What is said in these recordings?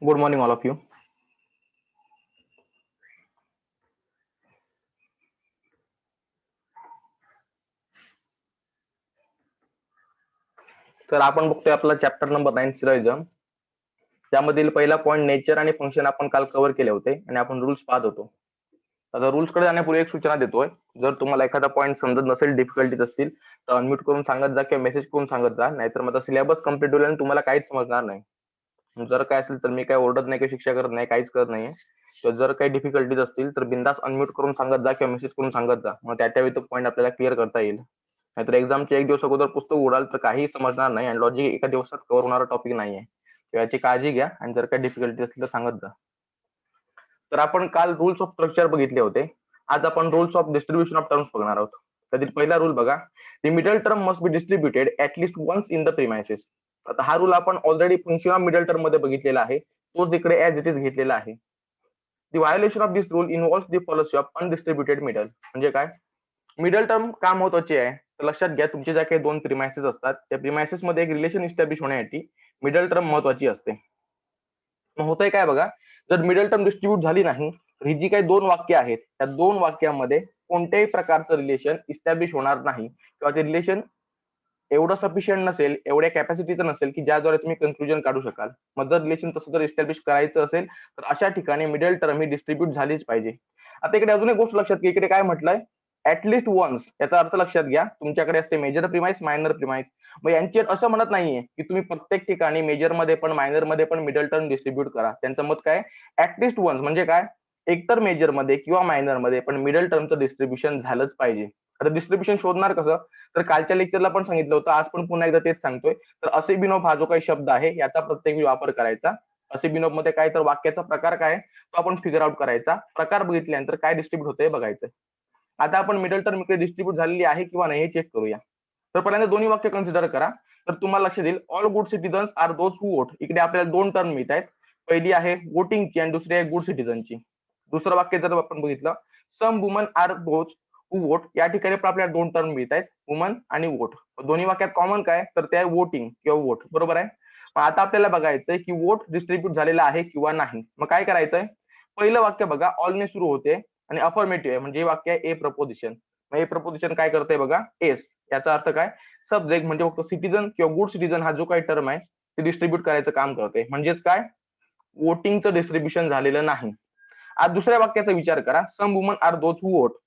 Good morning, all of you. तर आपण बघतोय आपला चॅप्टर नंबर 9 सिरॉइझम. त्यामधील पहिला पॉईंट नेचर आणि फंक्शन आपण काल कव्हर केले होते आणि आपण रूल्स पाहत होतो. आता रूल्स कडे जाण्यापूर्वी एक सूचना देतोय. जर तुम्हाला एखादा पॉईंट समजत नसेल, डिफिकल्टीज असतील तर अनम्यूट करून सांगत जा किंवा मेसेज करून सांगत जा, नाहीतर मग सिलेबस कम्प्लीट होईल आणि तुम्हाला काहीच समजणार नाही. जर काय असेल तर मी काय ओरडत नाही किंवा शिक्षा करत नाही, काहीच करत नाहीये. तर जर काही डिफिकल्टीज असतील तर बिंदास अनम्यूट करून सांगत जा किंवा मेसेज करून सांगत जा. मग त्या वेळी तो पॉईंट आपल्याला क्लिअर करता येईल. नाहीतर एक्झामच्या एक दिवस अगोदर पुस्तक उघडाल तर काही समजणार नाही आणि लॉजिक एका दिवसात कव्हर होणारा टॉपिक नाहीये. याची काळजी घ्या आणि जर काही डिफिकल्टी असतील तर सांगत जा. तर आपण काल रूल्स ऑफ स्ट्रक्चर बघितले होते. आज आपण rules of distribution of terms बघणार आहोत. त्यातील पहिला रूल बघा, the middle term must be distributed at least once in the premises. आता हा रूल आपण already function of middle term मध्ये बघितलेला आहे, तोच इकडे ऍज इट इज घेतलेला आहे. The violation of this rule involves the policy of undistributed middle. म्हणजे काय, मिडल टर्म का महत्वाची आहे तर लक्षात घ्या, तुमचे ज्या काही दोन प्रिमायसेस असतात त्या प्रिमायसेस मध्ये एक रिलेशन इस्टॅब्लिश होण्यासाठी मिडल टर्म महत्वाची असते. मग होतंय काय बघा, जर मिडल टर्म डिस्ट्रीब्यूट झाली नाही तर ही जी काही दोन वाक्य आहेत त्या दोन वाक्यामध्ये कोणत्याही प्रकारचं रिलेशन इस्टॅब्लिश होणार नाही किंवा ते रिलेशन एवढं सफिशियंट नसेल, एवढ्या कॅपॅसिटीचं नसेल की ज्याद्वारे तुम्ही कन्क्लुजन काढू शकाल. मग जर रिलेशन तसं जर इस्टॅब्लिश करायचं असेल तर अशा ठिकाणी मिडल टर्म ही डिस्ट्रीब्यूट झालीच पाहिजे. आता इकडे अजून एक गोष्ट लक्षात घ्या, इकडे काय म्हटलंय, ऍटलीस्ट वन्स. याचा अर्थ लक्षात घ्या, तुमच्याकडे असते मेजर प्रिमाइस, मायनर प्रिमाइस. मग यांची असं म्हणत नाहीये की तुम्ही प्रत्येक ठिकाणी मेजर मध्ये पण मायनर मध्ये पण मिडल टर्म डिस्ट्रीब्यूट करा. त्यांचं मत काय, ऍटलीस्ट वन्स म्हणजे काय, एकतर मेजर मध्ये किंवा मायनर मध्ये पण मिडल टर्मचं डिस्ट्रीब्युशन झालंच पाहिजे. आता डिस्ट्रीब्युशन शोधणार कसं, तर कालच्या लेक्चरला पण सांगितलं होतं, आज पण पुन्हा एकदा तेच सांगतोय. तर असेबिनोफ हा जो काही शब्द आहे याचा प्रत्येक वेळी वापर करायचा. असेबिनोफ मध्ये काय, तर वाक्याचा प्रकार काय तो आपण फिगर आउट करायचा. प्रकार बघितल्यानंतर काय डिस्ट्रीब्यूट होतंय बघायचं. आता आपण मिडल टर्म इकडे डिस्ट्रीब्यूट झालेली आहे किंवा नाही हे चेक करूया. तर पहिल्यांदा दोन्ही वाक्य कन्सिडर करा. तर तुम्हाला लक्षात येईल, all good citizens are those who vote. इकडे आपल्याला दोन टर्म मिळत आहेत. पहिली आहे वोटिंगची आणि दुसरी आहे गुड सिटीजनची. दुसरं वाक्य जर आपण बघितलं, some woman are those who vote, या ठिकाणी पण आपल्याला दोन टर्म मिळत आहेत, वुमन आणि वोट. दोन्ही वाक्यात कॉमन काय, तर ते आहे वोटिंग किंवा वोट, बरोबर आहे. मग आता आपल्याला बघायचंय की वोट डिस्ट्रीब्यूट झालेला आहे किंवा नाही. मग काय करायचंय, पहिलं वाक्य बघा ऑलने सुरू होते आणि अफर्मेटिव्ह आहे, म्हणजे हे वाक्य आहे ए प्रपोजिशन. मग ए प्रपोजिशन काय करतंय बघा, एस. याचा अर्थ काय, सब्जेक्ट म्हणजे फक्त सिटीजन किंवा गुड सिटीजन हा जो काही टर्म आहे ते डिस्ट्रीब्यूट करायचं काम करते. म्हणजेच काय, वोटिंगचं डिस्ट्रीब्युशन झालेलं नाही. आज दुसऱ्या वाक्याचा विचार करा, some woman are those who vote.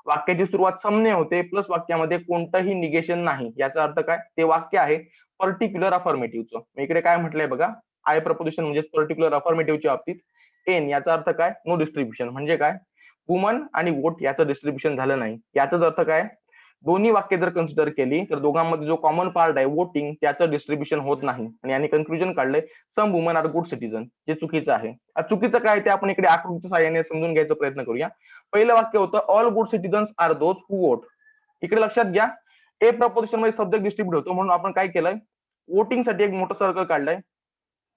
वाक्याची सुरुवात समने होते प्लस वाक्यामध्ये कोणतंही निगेशन नाही. याचा अर्थ काय, ते वाक्य आहे पर्टिक्युलर अफर्मेटिव्हचं. इकडे काय म्हटलंय बघा, आय प्रपोजिशन म्हणजे पर्टिक्युलर अफर्मेटिव्हच्या बाबतीत एन, याचा अर्थ काय, नो डिस्ट्रीब्युशन. म्हणजे काय, वुमन आणि वोट याचं डिस्ट्रीब्युशन झालं नाही. याचाच अर्थ काय, दोन्ही वाक्य जर कन्सिडर केली तर दोघांमध्ये जो कॉमन पार्ट आहे वोटिंग त्याचं डिस्ट्रीब्युशन होत नाही. आणि यांनी कन्क्लुजन काढलंय, सम वुमन आर गुड सिटीजन, जे चुकीचं आहे. चुकीचं काय ते आपण इकडे आकृतीच्या साहाय्याने समजून घ्यायचा प्रयत्न करूया. पहिलं वाक्य होतं, all good citizens are those who vote. इकडे लक्षात घ्या, ए प्रपोजिशन मध्ये सब्जेक्ट डिस्ट्रीब्यूट होतो म्हणून आपण काय केलंय, वोटिंग साठी एक मोठं सर्कल काढलंय,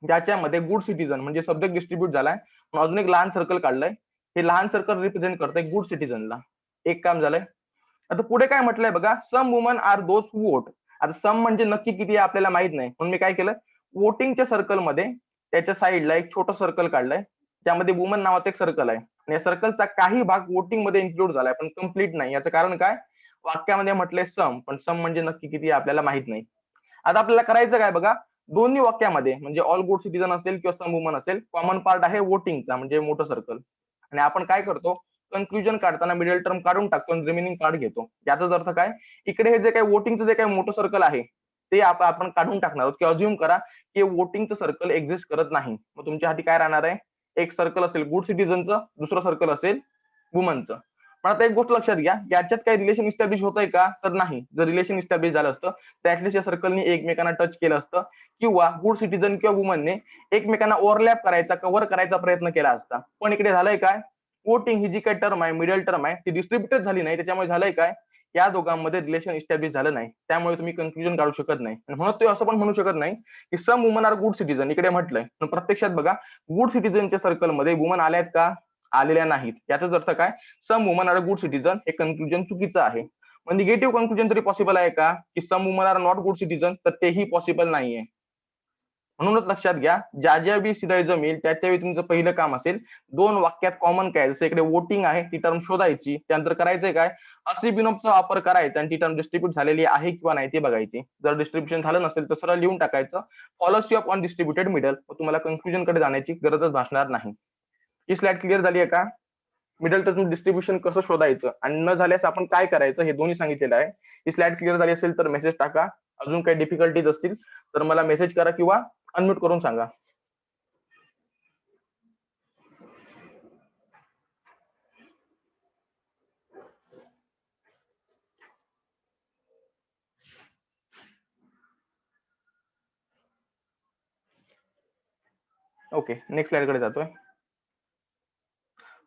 ज्याच्यामध्ये गुड सिटीजन म्हणजे सब्जेक्ट डिस्ट्रीब्यूट झालाय. अजून एक लहान सर्कल काढलंय, हे लहान सर्कल रिप्रेझेंट करतंय गुड सिटीजनला. एक काम झालंय. आता पुढे काय म्हटलंय बघा, some woman are those who vote. आता सम म्हणजे नक्की किती आहे आपल्याला माहित नाही, म्हणून मी काय केलं, वोटिंगच्या सर्कलमध्ये त्याच्या साईडला एक छोटं सर्कल काढलंय, त्यामध्ये वुमन नावाचं एक सर्कल आहे. आणि या सर्कलचा काही भाग वोटिंग मध्ये इन्क्लूड झालाय पण कम्प्लीट नाही. याचं कारण काय, वाक्यामध्ये म्हटलंय सम, पण सम म्हणजे नक्की किती आपल्याला माहित नाही. आता आपल्याला करायचं काय बघा, दोन्ही वाक्यामध्ये म्हणजे ऑल गुड सिटीजन असेल किंवा सम वुमन असेल, कॉमन पार्ट आहे वोटिंगचा म्हणजे मोठं सर्कल. आणि आपण काय करतो, कन्क्लुजन काढताना मिडल टर्म काढून टाकतो आणि रिमेनिंग पार्ट घेतो. याचाच अर्थ काय, इकडे हे जे काही वोटिंगचं जे काही मोठं सर्कल आहे ते आपण काढून टाकणार आहोत, किंवा अज्युम करा की वोटिंगचं सर्कल एक्झिस्ट करत नाही. मग तुमच्या हाती काय राहणार आहे, एक सर्कल असेल गुड सिटीजनचं, दुसरं सर्कल असेल वुमनचं. पण आता एक गोष्ट लक्षात घ्या, याच्यात काही रिलेशन इस्टॅब्लिश होतंय का, तर नाही. जर रिलेशन इस्टॅब्लिश झालं असतं तर ऍटलीस्ट या सर्कलनी एकमेकांना टच केलं असतं, किंवा गुड सिटीजन किंवा वुमनने एकमेकांना ओव्हरलॅप करायचा, कव्हर करायचा प्रयत्न केला असता. पण इकडे झालंय काय, वोटिंग ही जी काही टर्म आहे, मिडल टर्म आहे, ती डिस्ट्रीब्युटेड झाली नाही. त्याच्यामुळे झालंय काय, या दोघांमध्ये रिलेशन इस्टॅब्लिश झालं नाही. त्यामुळे तुम्ही कन्क्लुजन काढू शकत नाही. म्हणून तुम्ही असं पण म्हणू शकत नाही की some woman R good citizen, इकडे म्हटलंय पण प्रत्यक्षात बघा गुड सिटीजनच्या सर्कलमध्ये वुमन आल्यात का, आलेल्या नाहीत. याचाच अर्थ काय, सम वुमन आर गुड सिटीजन हे कन्क्लुजन चुकीचं आहे. मग निगेटिव्ह कन्क्लुजन तरी पॉसिबल आहे का, की some woman are not good citizen, तर तेही पॉसिबल नाहीये. म्हणूनच लक्षात घ्या, ज्या ज्यावेळी सिलोजिझम येईल त्यावेळी तुमचं पहिलं काम असेल दोन वाक्यात कॉमन काय, जसं इकडे वोटिंग आहे ती टर्म शोधायची, त्यानंतर करायचंय काय, असे बिनोमचा वापर करायचा आणि ती टर्म डिस्ट्रीब्यूट झालेली आहे किंवा नाही ते बघायची. जर डिस्ट्रीब्युशन झालं नसेल तर सरळ लिहून टाकायचं पॉलिसी ऑफ अनडिस्ट्रीब्युटेड मिडल, तुम्हाला कन्क्लुजन कडे जाण्याची गरजच भासणार नाही. ही स्लाइड क्लिअर झाली आहे का? मिडल टर्म डिस्ट्रीब्युशन कसं शोधायचं आणि न झाल्यास आपण काय करायचं हे दोन्ही सांगितलेलं आहे. ही स्लाइड क्लिअर झाली असेल तर मेसेज टाका. अजून काही डिफिकल्टीज असतील तर मला मेसेज करा किंवा अनम्यूट करून सांगा. ओके, नेक्स्ट स्लाइड कडे जातोय.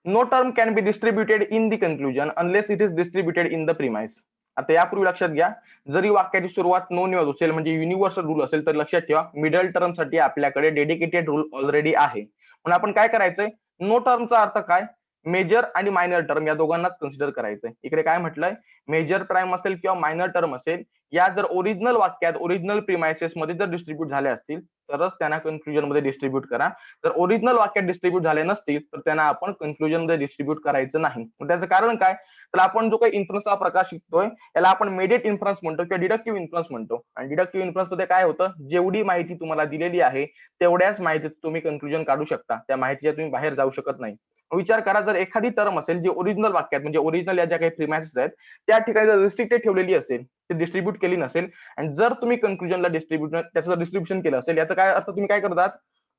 No term can be distributed in the conclusion unless it is distributed in the premise. आता यापूर्वी लक्षात घ्या, जरी वाक्याची सुरुवात नो ने होत असेल म्हणजे युनिव्हर्सल रूल असेल तर लक्षात ठेवा मिडल टर्म साठी आपल्याकडे डेडिकेटेड रूल ऑलरेडी आहे. पण आपण काय करायचंय, नो टर्मचा अर्थ काय, मेजर आणि मायनर टर्म या दोघांनाच कन्सिडर करायचंय. इकडे काय म्हटलंय, मेजर प्राइम असेल किंवा मायनर टर्म असेल, या जर ओरिजिनल वाक्यात ओरिजिनल प्रिमाइसेस मध्ये जर डिस्ट्रीब्यूट झाल्या असतील तरच त्यांना कन्क्लुजन मध्ये डिस्ट्रीब्यूट करा. जर ओरिजिनल वाक्यात डिस्ट्रीब्यूट झाले नसतील तर त्यांना आपण कन्क्लुजन मध्ये डिस्ट्रीब्यूट करायचं नाही. त्याचं कारण काय, तर आपण जो काही इन्फ्लुएन्सचा प्रकार शिकतोय याला आपण मेडिएट इन्फ्लुएन्स म्हणतो किंवा डिडक्टिव्ह इन्फ्लुएन्स म्हणतो. आणि डिडक्टिव्ह इन्फ्लुएन्स मध्ये काय होतं, जेवढी माहिती तुम्हाला दिलेली आहे तेवढ्याच माहितीत तुम्ही कन्क्लुजन काढू शकता, त्या माहितीच्या तुम्ही बाहेर जाऊ शकत नाही. विचार करा, जर एखादी टर्म असेल जी ओरिजिनल वाक्यात म्हणजे ओरिजिनल या ज्या काही प्रिमाइसेस आहेत त्या ठिकाणी जर रिस्ट्रिक्टेड ठेवलेली असेल, ते डिस्ट्रीब्यूट केली नसेल आणि जर तुम्ही कन्क्लुजनला त्याचं डिस्ट्रीब्युशन केलं असेल, याचा काय अर्थ, तुम्ही काय करतात,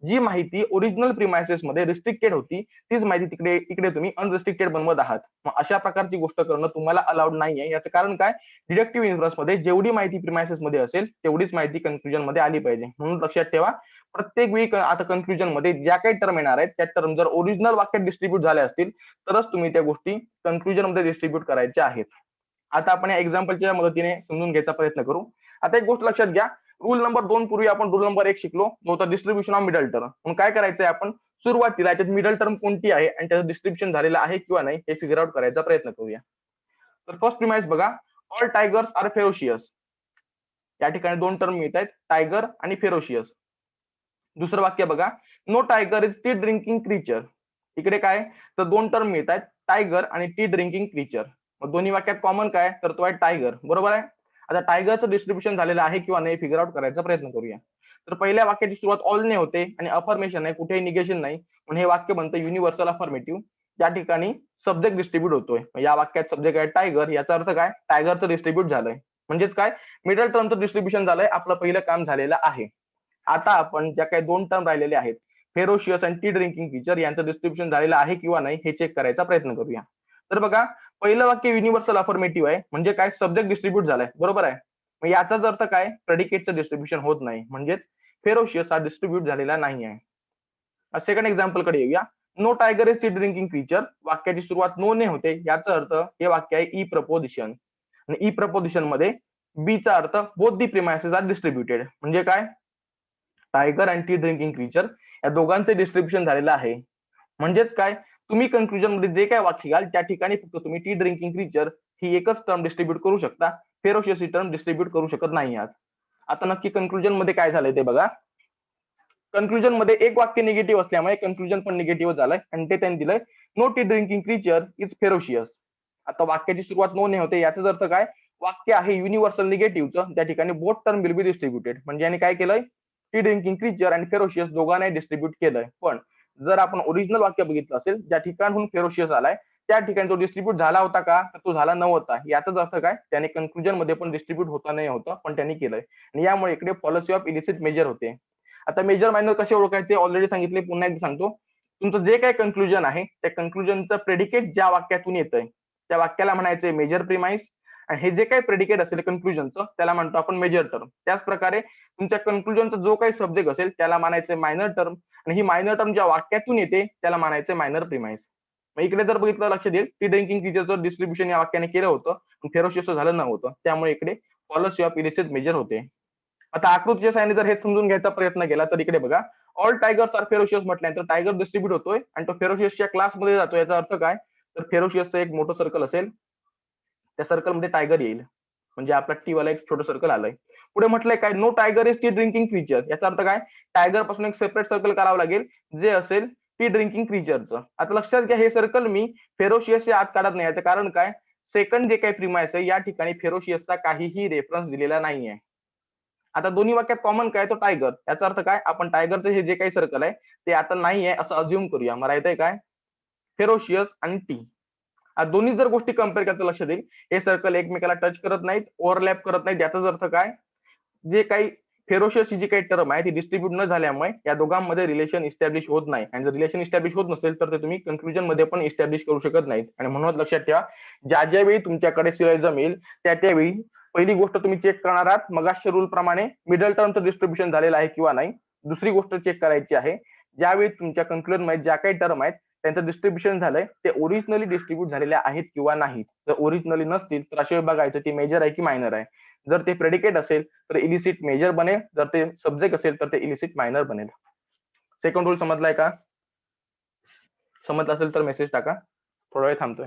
जी माहिती ओरिजिनल प्रिमाइसेस मध्ये रिस्ट्रिक्टेड होती तीच माहिती तिकडे इकडे तुम्ही अनरिस्ट्रिक्टेड बनवत आहात. मग अशा प्रकारची गोष्ट करणं तुम्हाला अलाउड नाहीये. याचं कारण काय, डिडक्टिव्ह इन्फ्लुएन्स मध्ये जेवढी माहिती प्रिमाइसेस मध्ये असेल तेवढीच माहिती कन्क्लुजन मध्ये आली पाहिजे. म्हणून लक्षात ठेवा, प्रत्येक वेळी आता कन्क्लुजन मध्ये ज्या काही टर्म येणार आहेत त्या टर्म जर ओरिजिनल वाक्यात डिस्ट्रीब्यूट झाल्या असतील तरच तुम्ही त्या गोष्टी कन्क्लुजन मध्ये डिस्ट्रीब्यूट करायच्या आहेत. आता आपण या एक्झाम्पलच्या मदतीने समजून घ्यायचा प्रयत्न करू. आता एक गोष्ट लक्षात घ्या, रूल नंबर 2 पूर्वी आपण रूल नंबर 1 शिकलो, जो होता डिस्ट्रीब्युशन ऑफ मिडल टर्म. मग काय करायचंय, आपण सुरुवातीला याच्यात मिडल टर्म कोणती आहे आणि त्याचं डिस्ट्रीब्युशन झालेलं आहे किंवा नाही हे फिगर आउट करायचा प्रयत्न करूया. तर फर्स्ट प्रिमाइस बघा, ऑल टायगर्स आर फेरोशियस. या ठिकाणी दोन टर्म मिळत आहेत, टायगर आणि फेरोशियस. दुसरं वाक्य बघा, no tiger is tea drinking creature. इकडे काय, तर दोन टर्म मिळत आहेत, टायगर आणि टी ड्रिंकिंग क्रीचर. मग दोन्ही वाक्यात कॉमन काय, तर तो आहे टायगर, बरोबर आहे. आता टायगरचं डिस्ट्रीब्युशन झालेलं आहे किंवा नाही फिगर आउट करायचा प्रयत्न करूया. तर पहिल्या वाक्याची सुरुवात ऑल ने होते आणि अफर्मेशन आहे, कुठेही निगेशन नाही, म्हणून हे वाक्य बनतं युनिव्हर्सल अफर्मेटिव्ह. त्या ठिकाणी सब्जेक्ट डिस्ट्रीब्यूट होतोय, या वाक्यात सब्जेक्ट आहे टायगर, याचा अर्थ काय, टायगरचं डिस्ट्रीब्यूट झालंय, म्हणजेच काय, मिडल टर्मचं डिस्ट्रीब्युशन झालंय, आपलं पहिलं काम झालेलं आहे. आता आपण ज्या काही दोन टर्म राहिलेले आहेत, फेरोशियस आणि टी ड्रिंकिंग क्रीचर, यांचं डिस्ट्रीब्युशन झालेलं आहे किंवा नाही हे चेक करायचा प्रयत्न करूया. तर बघा, पहिलं वाक्य युनिव्हर्सल अफर्मेटिव्ह आहे, म्हणजे काय, सब्जेक्ट डिस्ट्रीब्यूट झालाय, बरोबर आहे. मग याचाच अर्थ काय, प्रेडिकेटचं डिस्ट्रीब्युशन होत नाही, म्हणजेच फेरोशियस हा डिस्ट्रीब्यूट झालेला नाही आहे. सेकंड एक्झाम्पल कडे येऊया. No tiger is tea drinking creature. वाक्याची सुरुवात नो ने होते, याचा अर्थ हे वाक्य आहे ई प्रपोजिशन. आणि ई प्रपोजिशन मध्ये बी चा अर्थ both the premises are distributed, म्हणजे काय, टायगर आणि टी ड्रिंकिंग क्रीचर या दोघांचे डिस्ट्रीब्युशन झालेलं आहे. म्हणजेच काय, तुम्ही कन्क्लुजन मध्ये जे काय वाक्य घ्याल त्या ठिकाणी फक्त तुम्ही टी ड्रिंकिंग क्रीचर ही एकच टर्म डिस्ट्रीब्यूट करू शकता, फेरोशियस ही टर्म डिस्ट्रीब्यूट करू शकत नाही आहात. आता नक्की कन्क्लुजन मध्ये काय झालंय ते बघा. कन्क्लुजन मध्ये एक वाक्य निगेटिव्ह असल्यामुळे कन्क्लुजन पण निगेटिव्ह झालंय आणि ते त्यांनी दिलंय, no tea drinking creature is ferocious. आता वाक्याची सुरुवात नो ने होते, याचाच अर्थ काय, वाक्य आहे युनिव्हर्सल निगेटिव्हचं, त्या ठिकाणी both term will be distributed, म्हणजे यांनी काय केलंय, टी ड्रिंकिंग क्रीचर आणि फेरोशियस दोघांनाही डिस्ट्रीब्यूट केलंय. पण जर आपण ओरिजिनल वाक्य बघितलं असेल, ज्या ठिकाणहून फेरोशियस आलाय त्या ठिकाणी तो डिस्ट्रीब्यूट झाला होता का, तर तो झाला नव्हता. याचाच अर्थ काय, त्याने कन्क्लुजन मध्ये पण डिस्ट्रीब्यूट होता नाही होतं, पण त्यांनी केलंय आणि यामुळे इकडे पॉलिसी ऑफ इलिसिट मेजर होते. आता मेजर मायनर कसे ओळखायचे ऑलरेडी सांगितले, पुन्हा एकदा सांगतो. तुमचं जे काही कन्क्लुजन आहे त्या कन्क्लुजनचं प्रेडिकेट ज्या वाक्यातून येतंय त्या वाक्याला म्हणायचे मेजर प्रिमाइस, आणि हे जे काही प्रेडिकेट असेल कन्क्लुजनचं त्याला म्हणतो आपण मेजर टर्म. त्याच प्रकारे तुमच्या कन्क्लुजनचा जो काही सब्जेक्ट असेल त्याला मानायचे मायनर टर्म, आणि ही मायनर टर्म ज्या वाक्यातून येते त्याला मानायचे मायनर प्रिमाइस. मग इकडे जर बघितलं, लक्ष देईल, टी ड्रिंकिंग क्रीचरचं डिस्ट्रीब्युशन या वाक्याने केलं होतं, फेरोशियस झालं नव्हतं, त्यामुळे इकडे पॉलिसी ऑफ इलिसिट मेजर होते. आता आकृतीच्या साहाय्याने जर हे समजून घ्यायचा प्रयत्न केला तर इकडे बघा, ऑल टायगर्स आर फेरोशियस म्हटल्यानंतर टायगर डिस्ट्रीब्यूट होतोय आणि तो फेरोशियसच्या क्लासमध्ये जातो. याचा अर्थ काय, तर फेरोशियसचं एक मोठं सर्कल असेल, त्या सर्कलमध्ये टायगर येईल, म्हणजे आपला टी वाला एक छोटं सर्कल आलंय. पुढे म्हटलंय काय, no tiger is tea drinking creature. याचा अर्थ काय, टायगर पासून एक सेपरेट सर्कल करावं लागेल जे असेल टी ड्रिंकिंग क्रिचरचं. आता लक्षात घ्या, हे सर्कल मी फेरोशियसच्या आत काढत नाही. याचं कारण काय, सेकंड जे काही प्रिमाइस आहे या ठिकाणी फेरोशियसचा काहीही रेफरन्स दिलेला नाहीये. आता दोन्ही वाक्यात कॉमन काय, तो टायगर. याचा अर्थ काय, आपण टायगरचं हे जे काही सर्कल आहे ते आता नाहीये असं अज्युम करूया. मला येतंय काय, फेरोशियस आणि टी. दोन्ही जर गोष्टी कम्पेअर करता लक्षात येईल, हे सर्कल एकमेकाला टच करत नाहीत, ओव्हरलॅप करत नाहीत. याचाच अर्थ काय, जे काही फेरोशियस ही जी काही टर्म आहे ती डिस्ट्रीब्यूट न झाल्यामुळे या दोघांमध्ये रिलेशन इस्टॅब्लिश होत नाही. आणि जर रिलेशन इस्टॅब्लिश होत नसेल तर ते तुम्ही कन्क्लुजन मध्ये पण इस्टॅब्लिश करू शकत नाहीत. आणि म्हणून लक्षात ठेवा, ज्या वेळी तुमच्याकडे सिलोजिझम येईल त्यावेळी पहिली गोष्ट तुम्ही चेक करणार आहात मगाशच्या रूल प्रमाणे मिडल टर्मचं डिस्ट्रीब्युशन झालेलं आहे किंवा नाही. दुसरी गोष्ट चेक करायची आहे, ज्यावेळी तुमच्या कन्क्लुजन मध्ये ज्या काही टर्म आहेत त्यांचं डिस्ट्रीब्युशन झालंय ते ओरिजिनली डिस्ट्रीब्यूट झालेल्या आहेत किंवा नाही. जर ओरिजिनली नसतील तर असे बघायचं ती मेजर आहे की मायनर आहे. जर ते प्रेडिकेट असेल तर इलिसिट मेजर बनेल, जर ते सब्जेक्ट असेल तर ते इलिसिट मायनर बनेल. सेकंड रूल समजलाय का? समजला असेल तर मेसेज टाका, थोडा वेळ थांबतोय.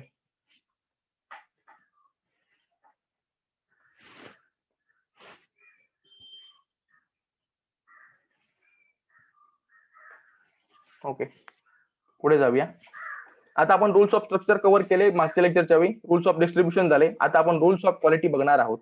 ओके, पुढे जाऊया. आता आपण रूल्स ऑफ स्ट्रक्चर कव्हर केले मागच्या लेक्चरच्या वेळी, रूल्स ऑफ डिस्ट्रीब्युशन झाले. आता आपण रूल्स ऑफ क्वालिटी बघणार आहोत.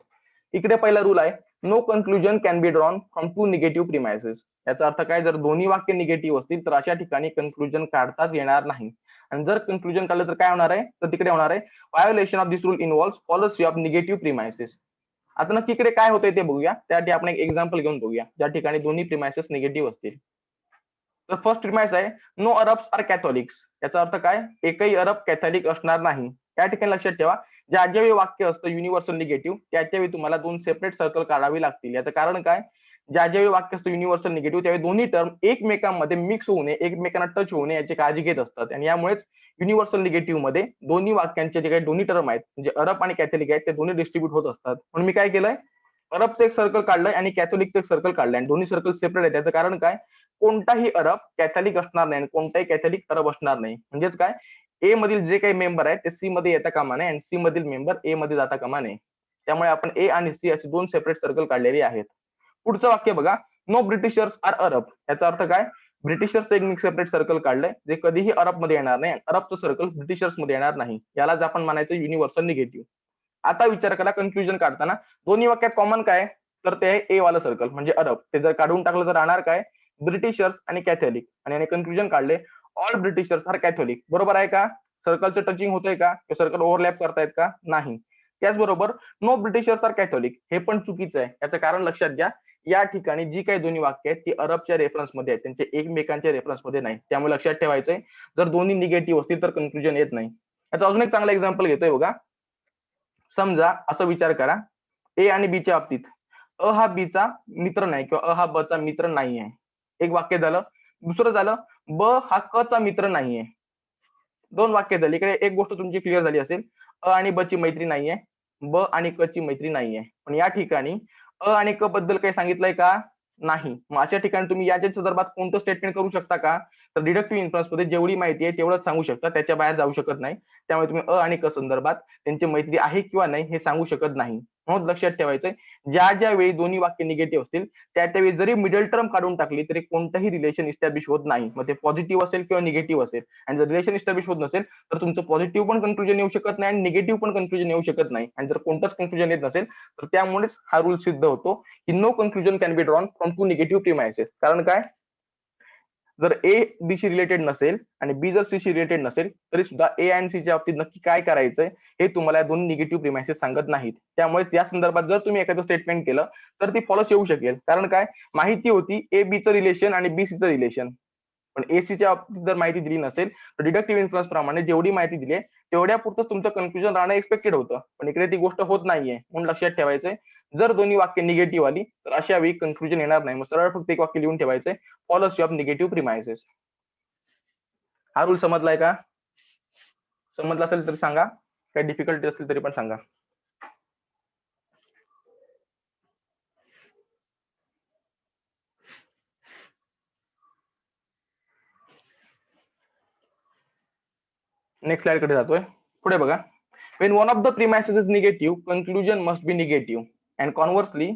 इकडे पहिला रूल आहे, no conclusion can be drawn from two negative premises. याचा अर्थ काय, जर दोन्ही वाक्य निगेटिव्ह असतील तर अशा ठिकाणी कन्क्लुजन काढताच येणार नाही. आणि जर कन्क्लुजन काढलं तर काय होणार आहे, तर तिकडे होणार आहे violation of this rule involves policy of negative premises. आता नक्की इकडे काय होतंय ते बघूया. त्यासाठी आपण एक एक्झाम्पल घेऊन बघूया ज्या ठिकाणी दोन्ही प्रिमाइसेस निगेटिव्ह असतील. तर फर्स्ट प्रिमाइस आहे, नो अरब्स आर कॅथोलिक्स. याचा अर्थ काय, एकही अरब कॅथोलिक असणार नाही. या ठिकाणी लक्षात ठेवा, ज्यावेळी वाक्य असतं युनिव्हर्सल निगेटिव्ह त्याच्यावेळी तुम्हाला दोन सेपरेट सर्कल काढावी लागतील. याचं कारण काय, ज्यावेळी वाक्य असतं युनिव्हर्सल निगेटिव्ह त्यावेळी दोन्ही टर्म एकमेकांमध्ये मिक्स होऊ नये, एकमेकांना टच होऊ नये याची काळजी घेत असतात. आणि यामुळेच युनिव्हर्सल निगेटिव्ह मध्ये दोन्ही वाक्यांचे जे काही दोन्ही टर्म आहेत म्हणजे अरब आणि कॅथोलिक आहेत ते दोन्ही डिस्ट्रीब्यूट होत असतात. म्हणून मी काय केलंय, अरबचं एक सर्कल काढलंय आणि कॅथोलिकचं एक सर्कल काढलंय आणि दोन्ही सर्कल सेपरेट आहेत. त्याचं कारण काय, कोणताही अरब कॅथोलिक असणार नाही आणि कोणताही कॅथोलिक अरब असणार नाही. म्हणजेच काय, ए मधील जे काही मेंबर आहेत ते सी मध्ये येता कामा नये आणि सी मधील मेंबर ए मध्ये जाता कामा नये. त्यामुळे आपण ए आणि सी अशी दोन सेपरेट सर्कल काढलेली आहेत. पुढचं वाक्य बघा, नो ब्रिटिशर्स आर अरब. याचा अर्थ काय, ब्रिटिशर्स एक सेपरेट सर्कल काढलंय जे कधीही अरब मध्ये येणार नाही. अरबचं सर्कल ब्रिटिशर्स मध्ये येणार नाही. यालाच आपण म्हणायचं युनिव्हर्सल निगेटिव्ह. आता विचार करा, कन्क्लुजन काढताना दोन्ही वाक्यात कॉमन काय, तर ते आहे ए वाला सर्कल म्हणजे अरब. ते जर काढून टाकलं तर राहणार काय, ब्रिटिशर्स आणि कॅथोलिक. आणि याने कन्क्लुजन काढले, ऑल ब्रिटिशर्स आर कॅथोलिक. बरोबर आहे का, सर्कलचं टचिंग होतंय का, सर्कल ओव्हरलॅप करतायत का, नाही. त्याचबरोबर नो ब्रिटिशर्स आर कॅथोलिक हे पण चुकीचं आहे. याचं कारण लक्षात घ्या, या ठिकाणी जी काही दोन्ही वाक्य आहेत ती अरबच्या रेफरन्स मध्ये आहेत, त्यांचे एकमेकांच्या रेफरन्स मध्ये नाही. त्यामुळे लक्षात ठेवायचंय, जर दोन्ही निगेटिव्ह असतील तर कन्क्लुजन येत नाही. याचा अजून एक चांगला एक्झाम्पल घेतोय बघा. समजा असं विचार करा, ए आणि बी च्या बाबतीत अ हा बी चा मित्र नाही किंवा अ हा ब चा मित्र नाही आहे. एक वाक्य झालं. दुसरं झालं, ब हा क चा मित्र नाहीये. दोन वाक्य झाली. इकडे एक गोष्ट तुमची क्लिअर झाली असेल, अ आणि ब ची मैत्री नाहीये, ब आणि क ची मैत्री नाहीये. पण या ठिकाणी अ आणि क बद्दल काही सांगितलंय का, नाही. मग अशा ठिकाणी तुम्ही याच्या संदर्भात कोणतं स्टेटमेंट करू शकता का, तर डिडक्टिव्ह इन्फरन्स मध्ये जेवढी माहिती आहे तेवढंच सांगू शकता, त्याच्या बाहेर जाऊ शकत नाही. त्यामुळे तुम्ही अ आणि क संदर्भात त्यांची मैत्री आहे किंवा नाही हे सांगू शकत नाही. म्हणून लक्षात ठेवायचंय, ज्या वेळी दोन्ही वाक्य निगेटिव्ह असतील त्यावेळी जरी मिडल टर्म काढून टाकली तरी कोणतंही रिलेशन इस्टॅब्लिश होत नाही. मग ते पॉझिटिव्ह असेल किंवा निगेटिव्ह असेल. आणि जर रिलेशन इस्टॅब्लिश होत नसेल तर तुमचं पॉझिटिव्ह पण कन्क्लुजन येऊ शकत नाही आणि निगेटिव्ह पण कन्क्लुजन येऊ शकत नाही. आणि जर कोणतंच कन्क्लुजन येत नसेल तर त्यामुळेच हा रूल सिद्ध होतो की no conclusion can be drawn from two negative premises. कारण काय, जर ए बी शी रिलेटेड नसेल आणि बी जर सी शी रिलेटेड नसेल तरी सुद्धा ए आणि सी च्या बाबतीत नक्की काय करायचंय हे तुम्हाला दोन निगेटिव्ह प्रिमाइसेस सांगत नाहीत. त्यामुळे या संदर्भात जर तुम्ही एखादं स्टेटमेंट केलं तर ती फॉलोच येऊ शकेल. कारण काय, माहिती होती ए बी चं रिलेशन आणि बी सी चं रिलेशन. पण एसीच्या बाबतीत जर माहिती दिली नसेल तर डिडक्टिव्ह इन्फरन्स प्रमाणे जेवढी माहिती दिली आहे तेवढ्या पुरतं तुमचं कन्क्लुजन राहणं एक्सपेक्टेड होतं. पण इकडे ती गोष्ट होत नाहीये. म्हणून लक्षात ठेवायचंय, जर दोन्ही वाक्य निगेटिव्ह आली तर अशा वेळी कन्क्लुजन येणार नाही. मग सरळ फक्त एक वाक्य लिहून ठेवायचंय, पॉलिसी ऑफ निगेटिव्ह प्रिमाइसेस. हा रूल समजलाय का? समजला असेल तर सांगा, काही डिफिकल्टी असेल तरी पण सांगा. नेक्स्ट स्लाइड कडे जातोय. पुढे बघा, when one of the premises is negative conclusion must be negative and conversely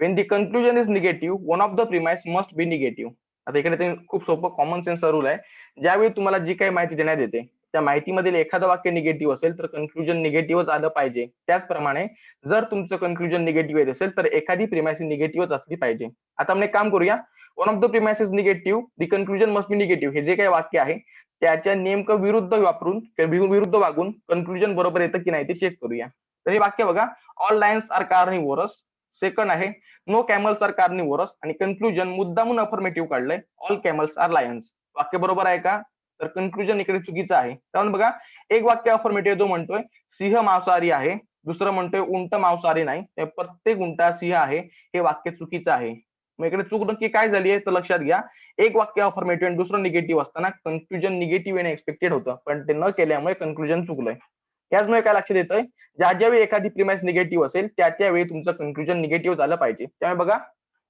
when the conclusion is negative one of the premise must be negative. आता इकडे ते खूप सोपं कॉमन सेन्स रूल आहे. ज्यावेळी तुम्हाला जी काही माहिती देण्यात येते त्या माहितीमधील एखादं वाक्य निगेटिव्ह असेल तर कन्क्लुजन निगेटिव्हच आलं पाहिजे. त्याचप्रमाणे जर तुमचं कन्क्लुजन निगेटिव्ह येत असेल तर एखादी प्रिमाइस निगेटिव्हच असली पाहिजे. आता आपण एक काम करूया. One of the premise is negative the conclusion must be negative हे जे काही वाक्य आहे त्याच्या नेमकं विरुद्ध वापरून विरुद्ध वागून कन्क्लुजन बरोबर येतं की नाही ते चेक करूया. तर हे वाक्य बघा, all lions are carnivorous. Second आहे नो कॅमल्स आर कार्निवोरस आणि कन्क्लुजन मुद्दामून अफर्मेटिव्ह काढलंय ऑल कॅमल्स आर लायन्स. वाक्य बरोबर आहे का? तर कन्क्लुजन इकडे चुकीचं आहे. कारण बघा, एक वाक्य अफर्मेटिव्ह जो म्हणतोय सिंह मांसाहारी आहे, दुसरं म्हणतोय उंट मांसाहारी नाही, प्रत्येक उंटा सिंह आहे, हे वाक्य चुकीचं आहे. मग इकडे चूक नक्की काय झाली आहे तर लक्षात घ्या, एक वाक्य अफर्मेटिव्ह आणि दुसरं निगेटिव्ह असताना कन्क्लुजन निगेटिव्ह येणे एक्सपेक्टेड होतं, पण ते न केल्यामुळे कन्क्लुजन चुकलंय. याचमुळे काय लक्षात येतंय, ज्यावेळी एखादी प्रिमाइस निगेटिव्ह असेल त्यावेळी तुमचं कन्क्लुजन निगेटिव्ह झालं पाहिजे. त्यामुळे बघा,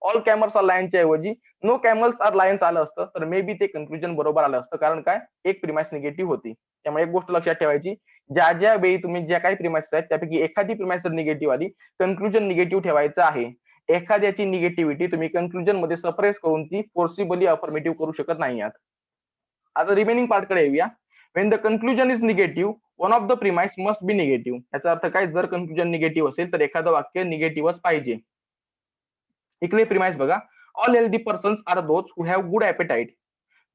ऑल कॅमल्स आर लायन्सच्या ऐवजी नो कॅमल्स आर लायन्स आलं असतं तर मे बी ते कन्क्लुजन बरोबर आलं असतं. कारण काय, एक प्रिमाइस निगेटिव्ह होती. त्यामुळे एक गोष्ट लक्षात ठेवायची, ज्या वेळी तुम्ही ज्या काही प्रिमाइस आहेत त्यापैकी एखादी प्रिमाइस जर निगेटिव्ह आली, कन्क्लुजन निगेटिव्ह ठेवायचं आहे. एखाद्याची निगेटिव्हिटी तुम्ही कन्क्लुजन मध्ये सप्रेस करून ती फोर्सिबली अफर्मेटिव्ह करू शकत नाही आहात. आता रिमेनिंग पार्ट कडे येऊया. Wien the conclusion is negative one of the premise must be negative. याचा अर्थ काय, जर कन्क्लुजन निगेटिव्ह असेल तर एखादं वाक्य निगेटिव्हच पाहिजे. इकडे प्रिमाइस बघा, all healthy persons are those who have good appetite.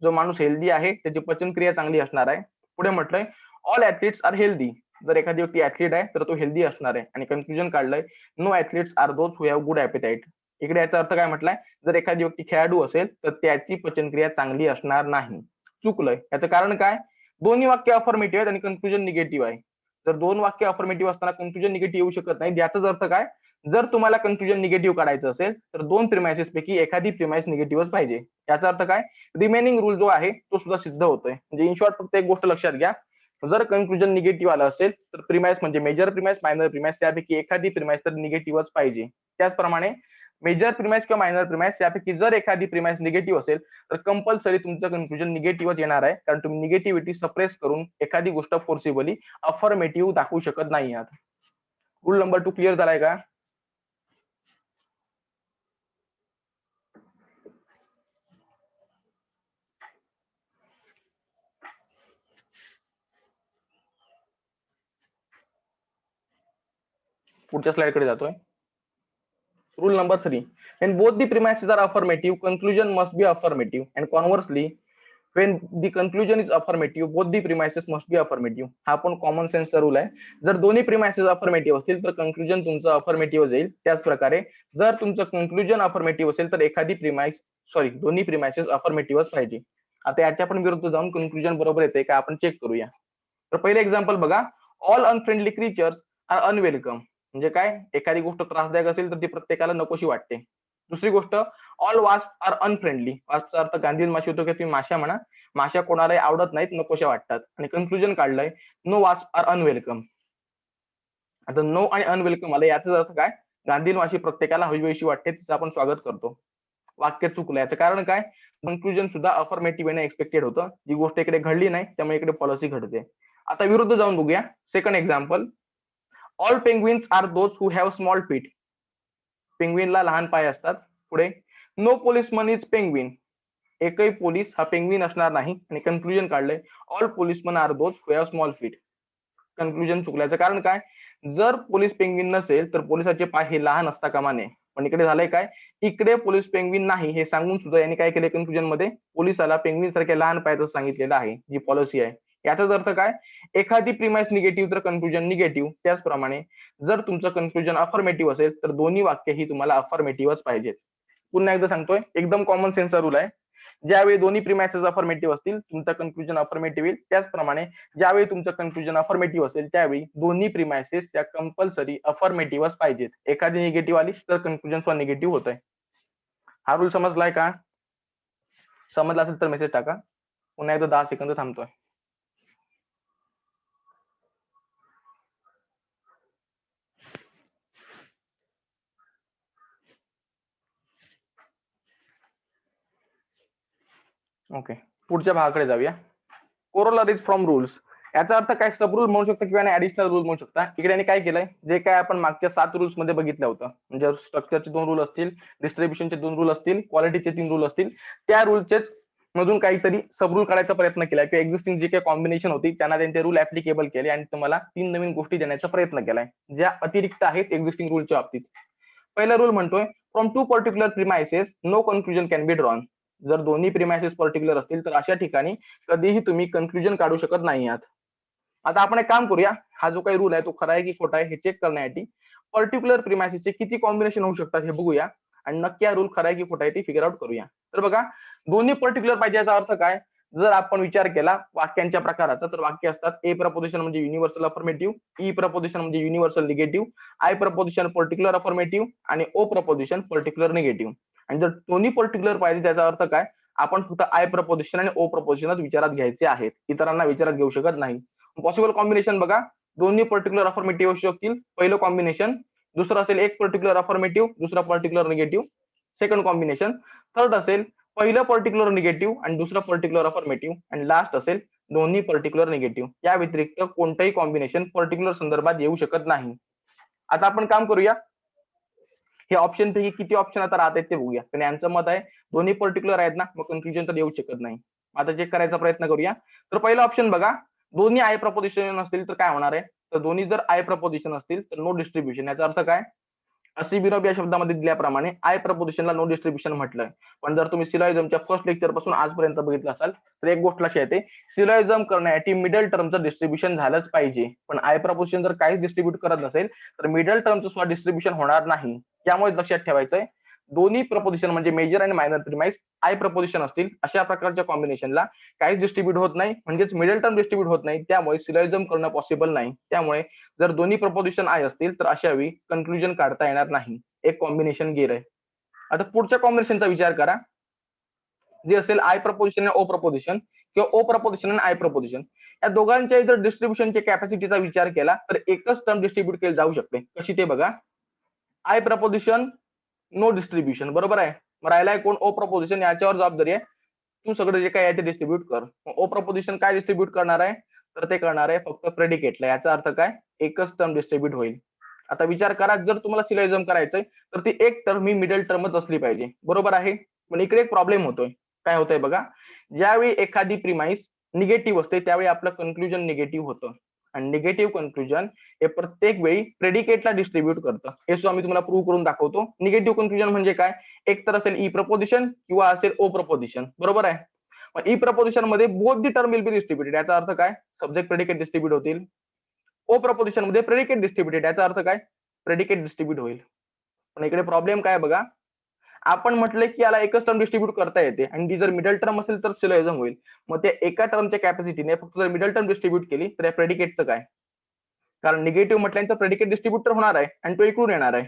जो माणूस हेल्दी आहे त्याची पचनक्रिया चांगली असणार आहे. पुढे म्हटलंय ऑल ऍथलीट्स आर हेल्दी. जर एखादी व्यक्ती ऍथलीट आहे तर तो हेल्दी असणार आहे. आणि कन्क्लुजन काढलंय no athletes are those who have good appetite. इकडे याचा अर्थ काय म्हटलाय, जर एखादी व्यक्ती खेळाडू असेल तर त्याची पचनक्रिया चांगली असणार नाही. चुकलंय. याचं कारण काय, दोन्ही वाक्य अफर्मेटिव्ह आहेत आणि कन्क्लुजन निगेटिव्ह आहे. जर दोन वाक्य अफर्मेटिव्ह असताना कन्क्लुजन निगेटिव्ह येऊ शकत नाही. याचाच अर्थ काय, जर तुम्हाला कन्क्लुजन निगेटिव्ह काढायचं असेल तर दोन प्रिमाइसेस पैकी एखादी प्रिमाइस निगेटिव्हच पाहिजे. याचा अर्थ काय, रिमेनिंग रूल जो आहे तो सुद्धा सिद्ध होतोय. म्हणजे इन शॉर्ट फक्त एक गोष्ट लक्षात घ्या, जर कन्क्लुजन निगेटिव्ह आलं असेल तर प्रिमाइस म्हणजे मेजर प्रिमाइस, मायनर प्रिमाइस यापैकी एखादी प्रिमाइस तर निगेटिव्हच पाहिजे. त्याचप्रमाणे मेजर प्रिमाइस किंवा मायनर प्रिमाइस यापैकी जर एखादी प्रिमाइस निगेटिव्ह असेल तर कंपल्सरी तुमचं कन्क्लुजन निगेटिव्हच येणार आहे. कारण तुम्ही निगेटिव्हिटी सप्रेस करून एखादी गोष्ट फोर्सिबली अफर्मेटिव्ह दाखवू शकत नाही आहात. रूल नंबर 2 क्लिअर झालाय का? पुढच्या स्लाइड कडे जातोय. Rule number 3. When both the premises are affirmative, conclusion must be affirmative. And conversely, when the conclusion is affirmative, both the premises must be affirmative. हा पण कॉमन सेन्सचा रूल आहे. जर दोन्ही प्रिमाइसेस अफर्मेटिव्ह असतील तर कन्क्लुजन तुमचं अफर्मेटिव्ह जाईल. त्याच प्रकारे जर तुमचं कन्क्लुजन अफर्मेटिव्ह असेल तर एखादी दोन्ही प्रिमाइसेस अफर्मेटिव्हच पाहिजे. आता याच्या पण विरुद्ध जाऊन कन्क्लुजन बरोबर येते का आपण चेक करूया. तर पहिले एक्झाम्पल बघा, all unfriendly creatures are unwelcome. म्हणजे काय, एखादी गोष्ट त्रासदायक असेल तर ती प्रत्येकाला नकोशी वाटते. दुसरी गोष्ट, ऑल वास्प आर अनफ्रेंडली. वास्पचा अर्थ गांधीन माशी होतो की तुम्ही माशा म्हणा, माशा कोणालाही आवडत नाहीत, नकोशा वाटतात. आणि कन्क्लुजन काढलंय नो वास्प आर अनवेलकम. आता नो आणि अनवेलकम आलं, याचा अर्थ काय, गांधीन माशी प्रत्येकाला हवीशी वाटते, तिचं आपण स्वागत करतो. वाक्य चुकलं. याचं कारण काय, कन्क्लुजन सुद्धा अफर्मेटिव्ह येणं एक्सपेक्टेड होतं. जी गोष्ट इकडे घडली नाही त्यामुळे इकडे पॉलिसी घडते. आता विरुद्ध जाऊन बघूया. Second example, all penguins are those who have small feet. पेंग्विनला लहान पाय असतात. पुढे, नो पोलिसमन इज पेंग्विन. एकही पोलीस हा पेंग्विन असणार नाही. आणि कन्क्लुजन काढलंय all policeman are those who have small feet. Conclusion चुकल्याचं कारण काय, जर पोलीस पेंग्विन नसेल तर पोलिसाचे पाय हे लहान असता कामा नये. पण इकडे झालंय काय, इकडे पोलीस पेंग्विन नाही हे सांगून सुद्धा यांनी काय केलं, कन्क्लुजन मध्ये पोलिसाला पेंग्विन सारख्या लहान पायाचं सांगितलेलं आहे. जी पॉलिसी आहे. याचाच अर्थ काय, एखादी प्रिमाइस निगेटिव्ह तर कन्क्लुजन निगेटिव्ह. त्याचप्रमाणे जर तुमचं कन्क्लुजन अफर्मेटिव्ह असेल तर दोन्ही वाक्य ही तुम्हाला अफर्मेटिव्हच पाहिजेत. पुन्हा एकदा सांगतोय, एकदम कॉमन सेन्सचा रूल आहे. ज्यावेळी दोन्ही प्रिमाइसेस अफर्मेटिव्ह असतील तुमचं कन्क्लुजन अफर्मेटिव्ह येईल. त्याचप्रमाणे ज्यावेळी तुमचं कन्क्लुजन अफर्मेटिव्ह असेल त्यावेळी दोन्ही प्रिमाइसेस त्या कंपल्सरी अफर्मेटिव्हच पाहिजेत. एखादी निगेटिव्ह आली तर कन्क्लुजन सुद्धा निगेटिव्ह होत आहे. हा रूल समजलाय का? समजला असेल तर मेसेज टाका. पुन्हा एकदा 10 सेकंद थांबतोय. ओके, पुढच्या भागाकडे जाऊया. Corollaries from rules. याचा अर्थ काय, सब रूल म्हणू शकता किंवा ऍडिशनल रूल म्हणू शकता. इकडे यांनी काय केलंय, जे काय आपण मागच्या 7 रूल्स मध्ये बघितलं होतं, म्हणजे स्ट्रक्चरचे 2 रूल असतील, डिस्ट्रीब्युशनचे 2 रूल असतील, क्वालिटीचे 3 रूल असतील, त्या रूलचेच मधून काहीतरी सब रूल काढायचा प्रयत्न केला किंवा एक्झिस्टिंग जी काही कॉम्बिनेशन होती त्यांना त्यांचे रूल ऍप्लिकेबल केले आणि तुम्हाला 3 नवीन गोष्टी देण्याचा प्रयत्न केलाय ज्या अतिरिक्त आहेत एक्झिस्टिंग रूलच्या बाबतीत. पहिला रूल म्हणतोय, from two particular premises no conclusion can be drawn. जर दोन्ही प्रिमाइसेस पर्टिक्युलर असतील तर अशा ठिकाणी कधीही तुम्ही कन्क्लुजन काढू शकत नाही आहात. आता आपण एक काम करूया, हा जो काही रूल आहे तो खरा आहे की खोटा आहे हे चेक करण्यासाठी पर्टिक्युलर प्रिमाइसेसचे किती कॉम्बिनेशन होऊ शकतात हे बघूया आणि नक्की हा रूल खरा आहे की खोटा आहे ते फिगर आउट करूया. तर बघा, दोन्ही पर्टिक्युलर पाहिजे याचा अर्थ काय, जर आपण विचार केला वाक्यांच्या प्रकाराचा तर वाक्य असतात ए प्रपोजिशन म्हणजे युनिव्हर्सल अफर्मेटिव्ह, ई प्रपोजिशन म्हणजे universal negative, I preposition particular affirmative आणि ओ प्रपोजिशन पर्टिक्युलर निगेटिव्ह. आणि जर दोन्ही पर्टिक्युलर पाहिजे त्याचा अर्थ काय, आपण फक्त आय प्रपोजिशन आणि ओ प्रपोजिशनच विचारात घ्यायचे आहेत, इतरांना विचारात घेऊ शकत नाही. पॉसिबल कॉम्बिनेशन बघा, दोन्ही पर्टिक्युलर अफर्मेटिव्ह असू शकतील. पहिलं कॉम्बिनेशन, दुसरं असेल एक पर्टिक्युलर अफर्मेटिव्ह दुसरा particular negative, second combination. Third असेल पहिलं पर्टिक्युलर निगेटिव्ह आणि दुसरं पर्टिक्युलर अफर्मेटिव्ह आणि लास्ट असेल दोन्ही पर्टिक्युलर निगेटिव्ह. या व्यतिरिक्त कोणतंही कॉम्बिनेशन पर्टिक्युलर संदर्भात येऊ शकत नाही. आता आपण काम करूया, हे ऑप्शन पैकी किती ऑप्शन आता राहत आहेत ते बघूया. कारण यांचं मत आहे दोन्ही पर्टिक्युलर आहेत ना, मग कन्फ्युजन तर येऊ शकत नाही. आता चेक करायचा प्रयत्न करूया. तर पहिला ऑप्शन बघा, दोन्ही आय प्रपोजिशन असतील तर काय होणार आहे, तर दोन्ही जर आय प्रपोजिशन असतील तर नो डिस्ट्रीब्युशन. याचा अर्थ काय, असिबिनोव या शब्दामध्ये दिल्याप्रमाणे आय प्रपोजिशनला नो डिस्ट्रीब्युशन म्हटलंय. पण जर तुम्ही सिलॉइझमच्या फर्स्ट लेक्चर पासून आजपर्यंत बघितलं असाल तर एक गोष्ट लक्षात येते, सिलॉइझम करण्यासाठी मिडल टर्मचं डिस्ट्रीब्युशन झालंच पाहिजे. पण आय प्रपोजिशन जर काहीच डिस्ट्रीब्युट करत नसेल तर मिडल टर्मचं सुद्धा डिस्ट्रीब्युशन होणार नाही. त्यामुळे लक्षात ठेवायचंय, दोन्ही प्रपोजिशन म्हणजे मेजर आणि मायनर प्रिमाइस आय प्रपोजिशन असतील अशा प्रकारच्या कॉम्बिनेशनला काहीच डिस्ट्रीब्युट होत नाही, म्हणजेच मिडल टर्म डिस्ट्रीब्युट होत नाही. त्यामुळे सिलॉइझम करणं पॉसिबल नाही. त्यामुळे जर दोन्ही प्रपोजिशन आय असतील तर अशा वेळी कन्क्लुजन काढता येणार नाही, एक कॉम्बिनेशन गेर आहे. आता पुढच्या कॉम्बिनेशनचा विचार करा, जे असेल आय प्रपोजिशन आणि ओ प्रपोजिशन किंवा ओ प्रपोजिशन आणि आय प्रपोजिशन. या दोघांच्या जर डिस्ट्रीब्युशनच्या कॅपॅसिटीचा विचार केला तर एकच टर्म डिस्ट्रीब्युट केली जाऊ शकते. कशी ते बघा, आय प्रपोजिशन नो डिस्ट्रीब्युशन, बरोबर आहे. मग राहिलाय कोण, ओ प्रपोजिशन. याच्यावर जबाबदारी आहे तू सगळं जे काय आहे ते डिस्ट्रीब्युट कर. ओ प्रपोजिशन काय डिस्ट्रीब्युट करणार आहे, तर ते करणार आहे फक्त प्रेडिकेटला. याचा अर्थ काय, एकच टर्म डिस्ट्रीब्युट होईल. आता विचार करा, जर तुम्हाला सिलॉइझम करायचंय तर ती एक टर्म ही मिडल टर्मच असली पाहिजे, बरोबर आहे. पण इकडे एक प्रॉब्लेम होतोय. काय होतंय बघा, ज्यावेळी एखादी प्रिमाइस निगेटिव्ह असते त्यावेळी आपलं कन्क्लुजन निगेटिव्ह होतं आणि निगेटिव्ह कन्क्लुजन हे प्रत्येक वेळी प्रेडिकेटला डिस्ट्रीब्युट करतं. हे सुद्धा मी तुम्हाला प्रूव्ह करून दाखवतो. निगेटिव्ह कन्क्लुजन म्हणजे काय, एक तर असेल ई प्रपोजिशन किंवा असेल ओ प्रपोजिशन, बरोबर आहे. ई प्रपोजिशन मध्ये both the term will be distributed. याचा अर्थ काय, सब्जेक्ट प्रेडिकेट डिस्ट्रीब्युट होतील. ओ प्रपोजिशन मध्ये प्रेडिकेट डिस्ट्रीब्युटेड. याचा अर्थ काय, प्रेडिकेट डिस्ट्रीब्युट होईल. पण इकडे प्रॉब्लेम काय बघा, आपण म्हटलं की याला एकच टर्म डिस्ट्रीब्युट करता येते आणि ती जर मिडल टर्म असेल तर सिलोइझम होईल. मग त्या एका टर्मच्या कॅपॅसिटीने फक्त जर मिडल टर्म डिस्ट्रीब्युट केली तर या प्रेडिकेटचं काय, कारण निगेटिव्ह म्हटल्यानंतर प्रेडिकेट डिस्ट्रीब्युट तर होणार आहे आणि तो इकडून येणार आहे.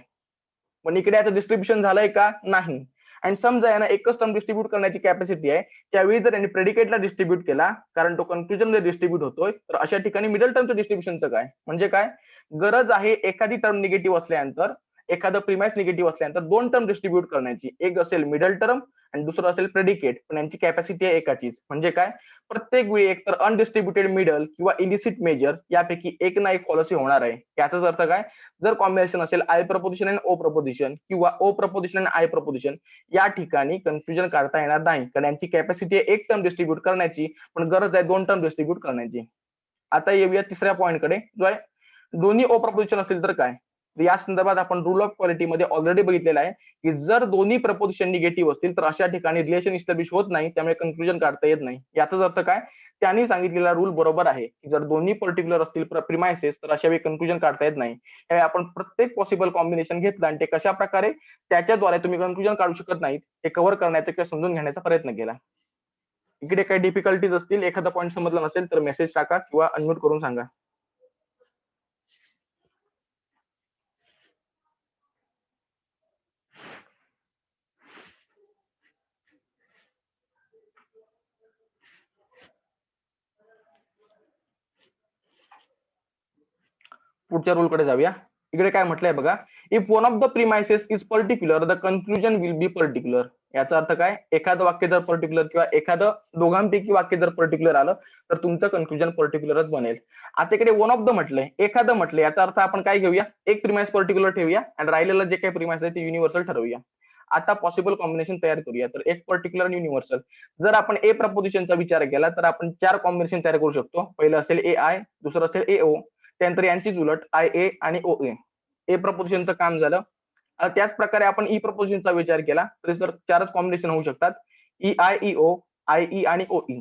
पण इकडे याचं डिस्ट्रीब्युशन झालंय का, नाही. आणि समजा यांना एकच टर्म डिस्ट्रीब्युट करण्याची कॅपॅसिटी आहे, त्यावेळी जर यांनी प्रेडिकेटला डिस्ट्रीब्युट केला, कारण तो कन्क्लुजन मध्ये डिस्ट्रीब्युट होतोय, तर अशा ठिकाणी मिडल टर्मचं डिस्ट्रीब्युशनचं काय, म्हणजे काय, गरज आहे एखादी टर्म निगेटिव्ह असल्यानंतर, एखादं प्रिमाइस निगेटिव्ह असल्यानंतर दोन टर्म डिस्ट्रीब्युट करण्याची. एक असेल मिडल टर्म आणि दुसरं असेल प्रेडिकेट, पण यांची कॅपॅसिटी आहे एकाचीच. म्हणजे काय, प्रत्येक वेळी एकतर अनडिस्ट्रीब्युटेड मिडल किंवा इलिसिट मेजर यापैकी एक ना एक पॉलिसी होणार आहे. याचाच अर्थ काय, जर कॉम्बिनेशन असेल आय प्रपोजिशन आणि ओ प्रपोजिशन किंवा ओ प्रपोजिशन आणि आय प्रपोजिशन, या ठिकाणी कन्फ्युजन काढता येणार नाही, कारण यांची कॅपॅसिटी आहे एक टर्म डिस्ट्रीब्युट करण्याची, पण गरज आहे दोन टर्म डिस्ट्रीब्युट करण्याची. आता येऊया तिसऱ्या पॉईंटकडे, जो आहे दोन्ही ओ प्रपोजिशन असतील तर काय. या संदर्भात आपण रूल ऑफ क्वालिटीमध्ये ऑलरेडी बघितलेला आहे की जर दोन्ही प्रपोजिशन निगेटिव्ह असतील तर अशा ठिकाणी रिलेशन इस्टॅब्लिश होत नाही, त्यामुळे कन्क्लुजन काढता येत नाही. याचाच अर्थ काय, त्यांनी सांगितलेला रूल बरोबर आहे की जर दोन्ही पर्टिक्युलर असतील प्रिमाइसेस तर अशा वेळी कन्क्लुजन काढता येत नाही. त्यावेळी आपण प्रत्येक पॉसिबल कॉम्बिनेशन घेतलं आणि ते कशा प्रकारे त्याच्याद्वारे तुम्ही कन्क्लुजन काढू शकत नाहीत हे कव्हर करण्याचा किंवा समजून घेण्याचा प्रयत्न केला. इकडे काही डिफिकल्टीज असतील, एखादा पॉईंट समजला नसेल तर मेसेज टाका किंवा अनम्यूट करून सांगा. पुढच्या रूलकडे जाऊया. इकडे काय म्हटलंय बघा, if one of the premises is particular the conclusion will be particular. याचा अर्थ काय, एखादं वाक्य जर पर्टिक्युलर किंवा एखादं दोघांपैकी वाक्य जर पर्टिक्युलर आलं तर तुमचं कन्क्लुजन पर्टिक्युलरच बनेल. आता इकडे वन ऑफ द म्हटलंय, एखादं म्हटलंय, याचा अर्थ आपण काय घेऊया, एक प्रिमाइस पर्टिक्युलर ठेवूया आणि राहिलेलं जे काही प्रिमाइस आहे ते युनिव्हर्सल ठरवूया. आता पॉसिबल कॉम्बिनेशन तयार करूया. तर एक पर्टिक्युलर आणि युनिव्हर्सल. जर आपण ए प्रपोजिशनचा विचार केला तर आपण 4 कॉम्बिनेशन तयार करू शकतो. पहिलं असेल ए आय, दुसरं असेल ए ओ, त्यानंतर यांचीच उलट आय ए आणि ओ ए. ए प्रपोजिशनचं काम झालं. त्याच प्रकारे आपण ई प्रपोजिशनचा विचार केला तरी सर 4च कॉम्बिनेशन होऊ शकतात. E I, E O, I E आणि ओ ई.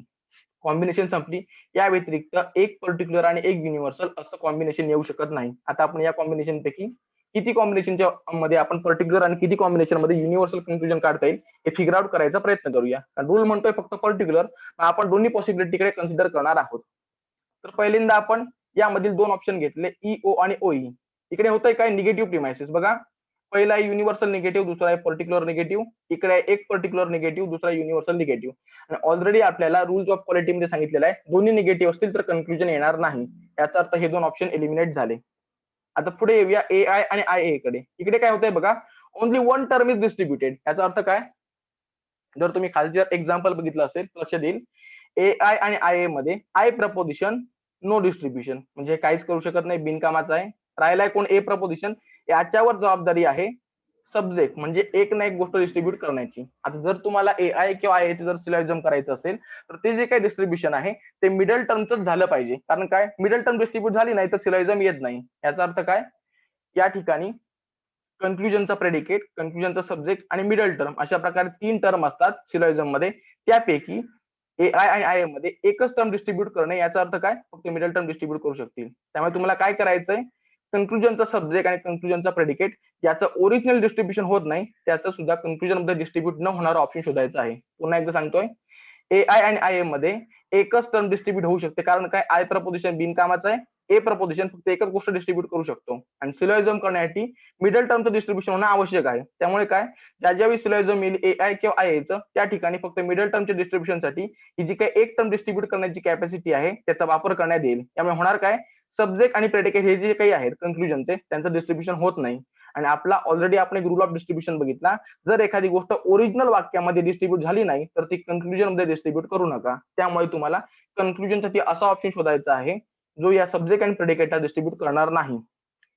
कॉम्बिनेशन संपली. या व्यतिरिक्त एक पर्टिक्युलर आणि एक युनिव्हर्सल असं कॉम्बिनेशन येऊ शकत नाही. आता आपण या कॉम्बिनेशन पैकी किती कॉम्बिनेशनच्या मध्ये आपण पर्टिक्युलर आणि किती कॉम्बिनेशन मध्ये युनिव्हर्सल कन्क्लुजन काढता येईल हे फिगर आउट करायचा प्रयत्न करूया. रूल म्हणतोय फक्त पर्टिक्युलर, आपण दोन्ही पॉसिबिलिटीकडे कन्सिडर करणार आहोत. तर पहिल्यांदा आपण यामधील 2 ऑप्शन घेतले, ई ओ आणि ओ ई. इकडे होतंय काय, निगेटिव्ह प्रिमाइसेस. बघा, पहिला आहे युनिव्हर्सल निगेटिव्ह, दुसरा आहे पर्टिक्युलर निगेटिव्ह. इकडे आहे एक पर्टिक्युलर निगेटिव्ह, दुसरा युनिव्हर्सल निगेटिव्ह. आणि ऑलरेडी आपल्याला रूल्स ऑफ क्वालिटी मध्ये सांगितलेलं आहे, दोन्ही निगेटिव्ह असतील तर कन्क्लुजन येणार नाही. याचा अर्थ हे 2 ऑप्शन एलिमिनेट झाले. आता पुढे येऊया ए आय आणि आय ए कडे. इकडे काय होतंय बघा, only one term is distributed. याचा अर्थ काय, जर तुम्ही खाली जर एक्झाम्पल बघितलं असेल लक्षात येईल, ए आय आणि आय ए मध्ये आय प्रपोजिशन नो डिस्ट्रीब्युशन, म्हणजे काहीच करू शकत नाही, बिनकामाचं आहे. राहिलाय कोण, ए प्रपोजिशन. याच्यावर जबाबदारी आहे सब्जेक्ट, म्हणजे एक ना एक गोष्ट डिस्ट्रीब्यूट करण्याची. आता जर तुम्हाला ए आय किंवा आय जर सिलॉजिझम करायचं असेल तर ते जे काही डिस्ट्रीब्युशन आहे ते मिडल टर्मच झालं पाहिजे. कारण काय, मिडल टर्म डिस्ट्रीब्यूट झाली नाही तर सिलॉजिझम येत नाही. याचा अर्थ काय, या ठिकाणी कन्क्लुजनचा प्रेडिकेट, कन्क्लुजनचा सब्जेक्ट आणि मिडल टर्म अशा प्रकारे 3 टर्म असतात सिलॉजिझम मध्ये. त्यापैकी ए आय आणि आय मध्ये एकच टर्म डिस्ट्रीब्यूट करणे. याचा अर्थ काय, फक्त मिडल टर्म डिस्ट्रीब्यूट करू शकतील. त्यामुळे तुम्हाला काय करायचंय, कन्क्लुजनचा सब्जेक्ट आणि कन्क्लुजनचा प्रेडिकेट याचं ओरिजिनल डिस्ट्रीब्युशन होत नाही, त्याचं सुद्धा कन्क्लुजन मध्ये डिस्ट्रीब्यूट न होणारा ऑप्शन शोधायचा आहे. पुन्हा एकदा सांगतोय, ए आय आणि आय ए मध्ये एकच टर्म डिस्ट्रीब्यूट होऊ शकते. कारण काय, आय प्रपोजिशन बिनकामाचं आहे, ए प्रपोजिशन फक्त एकच गोष्ट डिस्ट्रीब्यूट करू शकतो. आणि सिलॉजिझम करण्यासाठी मिडल टर्मचं डिस्ट्रीब्युशन होणं आवश्यक आहे. त्यामुळे काय, ज्यावेळी सिलॉजिझम येईल ए आय किंवा आय एचं, त्या ठिकाणी फक्त मिडल टर्मच्या डिस्ट्रीब्युशनसाठी ही जी काही एक टर्म डिस्ट्रीब्यूट करण्याची कॅपॅसिटी आहे त्याचा वापर करण्यात येईल. त्यामुळे होणार काय, सब्जेक्ट आणि प्रेडिकेट हे जे काही आहेत कन्क्लुजनचे त्यांचं डिस्ट्रीब्युशन होत नाही. आणि आपला ऑलरेडी आपण एक रूल ऑफ डिस्ट्रीब्युशन बघितला, जर एखादी गोष्ट ओरिजिनल वाक्यामध्ये डिस्ट्रीब्यूट झाली नाही तर ती कन्क्लुजन मध्ये डिस्ट्रीब्यूट करू नका. त्यामुळे तुम्हाला कन्क्लुजनसाठी असा ऑप्शन शोधायचा आहे जो या सब्जेक्ट आणि प्रेडिकेटला डिस्ट्रीब्यूट करणार नाही.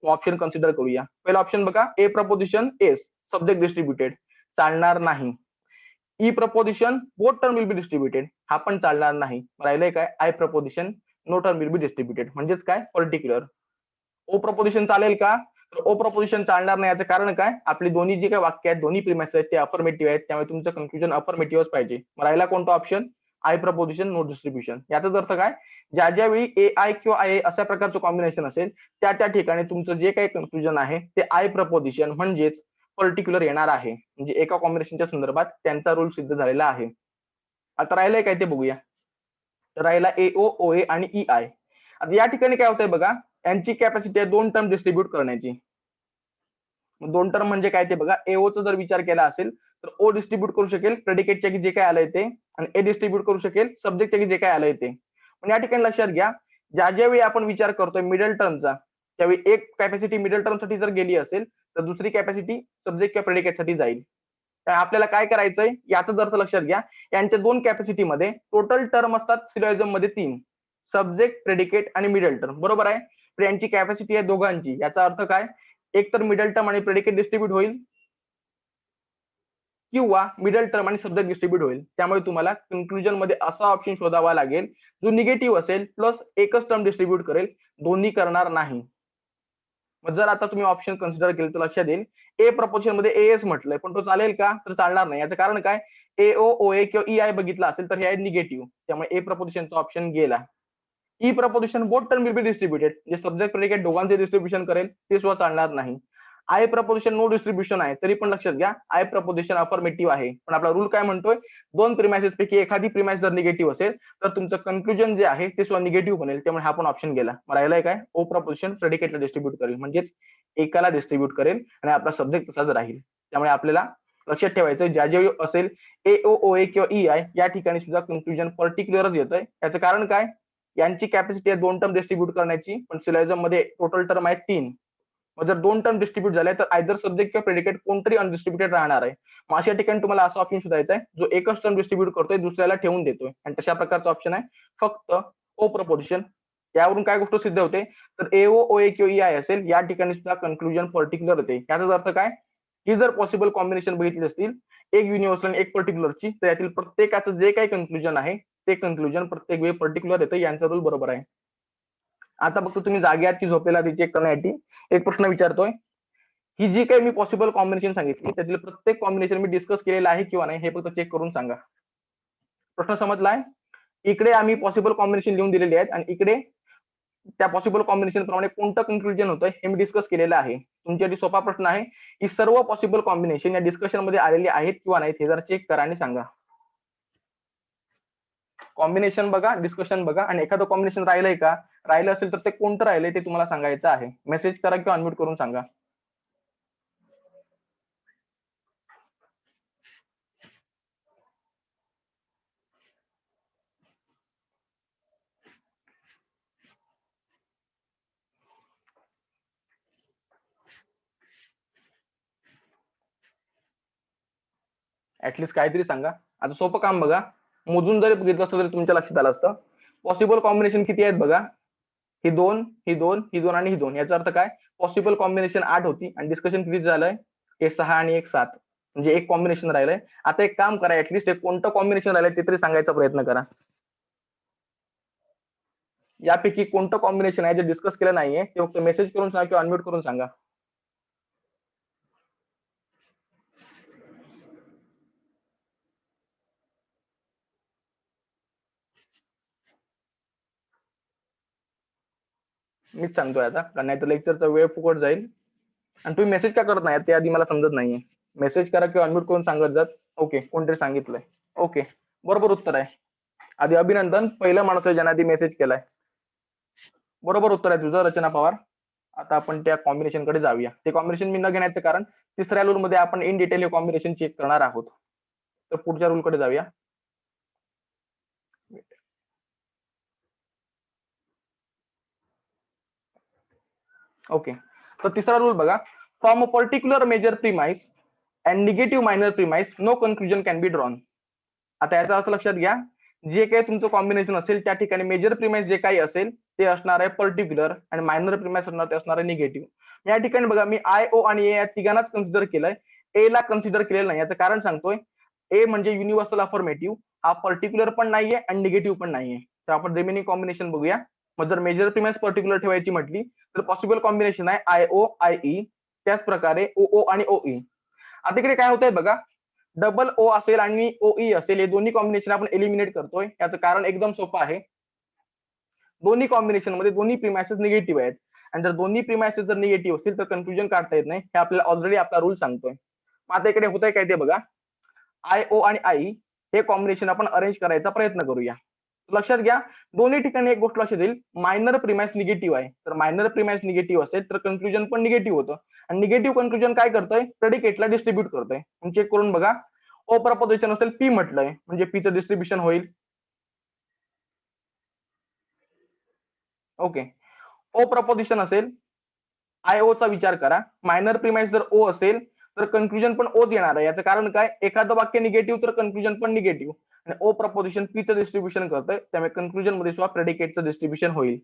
ऑप्शन कन्सिडर करूया. पहिला ऑप्शन बघा, A proposition S subject distributed, चालणार नाही. E proposition both term will be distributed, हा पण चालणार नाही. राहिलंय काय, I proposition no term will be distributed, म्हणजेच काय, पर्टिक्युलर. ओ प्रपोजिशन चालेल का, तर ओ प्रपोजिशन चालणार नाही. याचं कारण काय, आपली दोन्ही जे काही वाक्य आहेत, दोन्ही प्रिमाइस आहेत ते अफर्मेटिव्ह आहेत, त्यामुळे तुमचं कन्क्लुजन अफर्मेटिव्हच पाहिजे. राहिला कोणता option, I proposition no distribution. याचाच अर्थ काय, ज्या ज्यावेळी ए आय किंवा आय ए अशा प्रकारचं कॉम्बिनेशन असेल त्या त्या ठिकाणी तुमचं जे काही कन्क्लुजन आहे ते आय प्रपोजिशन म्हणजेच पर्टिक्युलर येणार आहे. म्हणजे एका कॉम्बिनेशनच्या संदर्भात त्यांचा रूल सिद्ध झालेला आहे. आता राहिलंय काय ते बघूया. तर राहिला ए ओ, ओ ए आणि ई आय. आता या ठिकाणी काय होतंय बघा, यांची कॅपॅसिटी आहे 2 टर्म डिस्ट्रीब्यूट करण्याची. 2 टर्म म्हणजे काय ते बघा, एओचा जर विचार केला असेल तर ओ डिस्ट्रीब्यूट करू शकेल प्रेडिकेटच्या की जे काय आलंय ते, आणि ए डिस्ट्रीब्यूट करू शकेल सब्जेक्टच्या की जे काय आलंय ते. पण या ठिकाणी लक्षात घ्या, ज्या ज्यावेळी आपण विचार करतोय मिडल टर्मचा, त्यावेळी एक कॅपॅसिटी मिडल टर्मसाठी जर गेली असेल तर दुसरी कॅपॅसिटी सब्जेक्ट किंवा प्रेडिकेटसाठी जाईल. तर आपल्याला काय करायचंय, याचाच अर्थ लक्षात घ्या, यांच्या 2 कॅपॅसिटीमध्ये टोटल टर्म असतात सिलॉजिझम मध्ये 3, सब्जेक्ट, प्रेडिकेट आणि मिडल टर्म, बरोबर आहे. तर यांची कॅपॅसिटी आहे दोघांची. याचा अर्थ काय, एक तर मिडल टर्म आणि प्रेडिकेट डिस्ट्रीब्यूट होईल किंवा मिडल टर्म आणि सब्जेक्ट डिस्ट्रीब्यूट होईल. त्यामुळे तुम्हाला कन्क्लुजन मध्ये असा ऑप्शन शोधावा लागेल जो निगेटिव्ह असेल प्लस एकच टर्म डिस्ट्रीब्यूट करेल, दोन्ही करणार नाही. मग जर आता तुम्ही ऑप्शन कन्सिडर केले तर लक्षात येईल, ए प्रपोजिशन मध्ये एएस म्हटलंय पण तो चालेल का, तर चालणार नाही. याचं कारण काय, ए ओ, ओ ए किंवा ई आय बघितला असेल तर हे आहे निगेटिव्ह, त्यामुळे ए प्रपोजिशनचा ऑप्शन गेला. E proposition both term will be distributed, जे सब्जेक्ट प्रेडिकेट दोघांचे डिस्ट्रीब्युशन करेल ते सुद्धा चालणार नाही. आय प्रपोजिशन नो डिस्ट्रीब्युशन आहे, तरी पण लक्षात घ्या आय प्रपोजिशन अफर्मेटिव्ह आहे. पण आपला रूल काय म्हणतोय, 2 प्रिमाइसेस पैकी एखादी प्रिमाइस जर निगेटिव्ह असेल तर तुमचं कन्क्लुजन जे आहे ते सुद्धा निगेटिव्ह बनेल. त्यामुळे हा पण ऑप्शन गेला. राहिलाय काय, ओ प्रपोजिशन प्रेडिकेटला डिस्ट्रीब्यूट करेल, म्हणजेच एकाला डिस्ट्रीब्यूट करेल आणि आपला सब्जेक्ट तसाच राहील. त्यामुळे आपल्याला लक्षात ठेवायचं, ज्या जे असेल ए ओ, ओ ए किंवा ई आय या ठिकाणी सुद्धा कन्क्लुजन पर्टिक्युलरच येतंय. याचं कारण काय, यांची कॅपॅसिटी आहे 2 टर्म डिस्ट्रीब्यूट करण्याची, पण सिलॉजिझम मध्ये टोटल टर्म आहे 3. मग जर दोन टर्म डिस्ट्रीब्यूट झाले तर आयदर सब्जेक्ट किंवा प्रेडिकेट कोणतरी अनडिस्ट्रीब्युटेड राहणार आहे. मग अशा ठिकाणी तुम्हाला असा ऑप्शन शोधायचा आहे जो एकच टर्म डिस्ट्रीब्यूट करतोय दुसऱ्याला ठेवून देतोय, आणि तशा प्रकारचा ऑप्शन आहे फक्त ओ प्रपोजिशन. यावरून काय गोष्ट सिद्ध होते, तर एओ ओए किंवा ईआय असेल या ठिकाणी सुद्धा कन्क्लुजन पर्टिक्युलर होते. याचा अर्थ काय, ही जर पॉसिबल कॉम्बिनेशन बघितली असतील एक युनिव्हर्सल आणि एक पर्टिक्युलरची, तर यातील प्रत्येकाचं जे काही कन्क्लुजन आहे ते कन्क्लुजन प्रत्येक वेळी पर्टिक्युलर येतं. यांचा रूल बरोबर आहे. आता फक्त तुम्ही जागे आहात की झोपेला ती चेक करण्यासाठी एक प्रश्न विचारतोय की जी काही मी पॉसिबल कॉम्बिनेशन सांगितली त्यातील प्रत्येक कॉम्बिनेशन मी डिस्कस केलेलं आहे किंवा नाही हे फक्त चेक करून सांगा. प्रश्न समजलाय? इकडे आम्ही पॉसिबल कॉम्बिनेशन लिहून दिलेली आहेत आणि इकडे त्या पॉसिबल कॉम्बिनेशन प्रमाणे कोणतं कन्क्लुजन होतं हे मी डिस्कस केलेलं आहे. तुमच्यासाठी सोपा प्रश्न आहे की सर्व पॉसिबल कॉम्बिनेशन या डिस्कशन मध्ये आलेले आहेत किंवा नाहीत हे जरा चेक करा आणि सांगा. कॉम्बिनेशन बघा, डिस्कशन बघा, आणि एखादं कॉम्बिनेशन राहिलंय का, राहिलं असेल तर ते कोणतं राहिलंय ते तुम्हाला सांगायचं आहे. मेसेज करा किंवा अनम्यूट करून सांगा. ऍटलीस्ट काहीतरी सांगा. आता सोपं काम बघा, मोजून जरी बघितलं असतं तरी तुमच्या लक्षात आलं असतं. पॉसिबल कॉम्बिनेशन किती आहेत बघा, ही दोन, ही दोन, ही दोन आणि ही दोन. याचा अर्थ काय, पॉसिबल कॉम्बिनेशन 8 होती आणि डिस्कशन किती झालंय, हे 6 आणि एक 7, म्हणजे एक कॉम्बिनेशन राहिलंय. आता एक काम करा, ऍटलीस्ट एक कोणतं कॉम्बिनेशन राहिलंय ते तरी सांगायचा प्रयत्न करा. यापैकी कोणतं कॉम्बिनेशन आहे जे डिस्कस केलं नाहीये ते फक्त मेसेज करून सांगा किंवा अनम्यूट करून सांगा. मीच सांगतोय आता, कारण नाही तर लेक्चरचा वेळ फुकट जाईल. आणि तुम्ही मेसेज का करत नाही ते आधी मला समजत नाहीये. मेसेज करा किंवा अनम्यूट करून सांगत जात. ओके, कोणतरी सांगितलंय. ओके, बरोबर उत्तर आहे. आधी अभिनंदन, पहिला माणूस आहे ज्याने आधी मेसेज केलाय. बरोबर उत्तर आहे तुझं रचना पवार. आता आपण त्या कॉम्बिनेशन कडे जाऊया. ते कॉम्बिनेशन मी न घेण्याचं कारण तिसऱ्या रूल मध्ये आपण इन डिटेल हे कॉम्बिनेशन चेक करणार आहोत. तर पुढच्या रूल कडे जाऊया. ओके, तर तिसरा रूल बघा, from a particular major premise and negative minor premise no conclusion can be drawn. आता याचा अर्थ लक्षात घ्या, जे काही तुमचं कॉम्बिनेशन असेल त्या ठिकाणी मेजर प्रिमाइस जे काही असेल ते असणार आहे पर्टिक्युलर आणि मायनर प्रिमाइस असणार ते असणार आहे निगेटिव्ह. या ठिकाणी बघा मी आय ओ आणि ए या तिघांनाच कन्सिडर केलंय, ए ला कन्सिडर केलेलं नाही. याचं कारण सांगतोय, ए म्हणजे युनिव्हर्सल अफर्मेटिव्ह, हा पर्टिक्युलर पण नाहीये आणि निगेटिव्ह पण नाहीये. तर आपण रिमेनिंग कॉम्बिनेशन बघूया. मग जर मेजर प्रिमाइस पर्टिक्युलर ठेवायची म्हटली तर पॉसिबल कॉम्बिनेशन आहे आय ओ आय ई, त्याच प्रकारे ओ ओ आणि ओ ई. आता इकडे काय होतंय बघा, डबल ओ असेल आणि ओ ई असेल हे दोन्ही कॉम्बिनेशन आपण एलिमिनेट करतोय. याचं कारण एकदम सोपं आहे, दोन्ही कॉम्बिनेशन मध्ये दोन्ही प्रिमाइसेस निगेटिव्ह आहेत आणि जर दोन्ही प्रिमाइसेस जर निगेटिव्ह असतील तर कन्क्लुजन काढता येत नाही. हे आपल्याला ऑलरेडी आपला रूल सांगतोय. आता इकडे होतंय काय ते बघा, आय ओ आणि आई हे कॉम्बिनेशन आपण अरेंज करायचा प्रयत्न करूया. लक्षात घ्या, दोन्ही ठिकाणी एक गोष्ट लक्षात येईल, मायनर प्रिमाइस निगेटिव्ह आहे. तर मायनर प्रिमाइस निगेटिव्ह असेल तर कन्क्लुजन पण निगेटिव्ह होतं आणि निगेटिव्ह कन्क्लुजन काय करतोय, प्रेडिकेटला डिस्ट्रीब्यूट करतोय. चेक करून बघा, ओ प्रपोजिशन असेल पी म्हटलंय म्हणजे पीचं डिस्ट्रीब्युशन होईल. ओके, ओ प्रपोजिशन असेल, आय ओ चा विचार करा, मायनर प्रिमाइस जर ओ असेल तर कन्क्लुजन पण ओच येणार आहे. याचं कारण काय, एखादं वाक्य निगेटिव्ह तर कन्क्लुजन पण निगेटिव्ह, आणि ओ प्रपोजिशन पीचं डिस्ट्रीब्युशन करतोय त्यामुळे कन्क्लुजन मध्ये सुद्धा प्रेडिकेटचं डिस्ट्रीब्युशन होईल.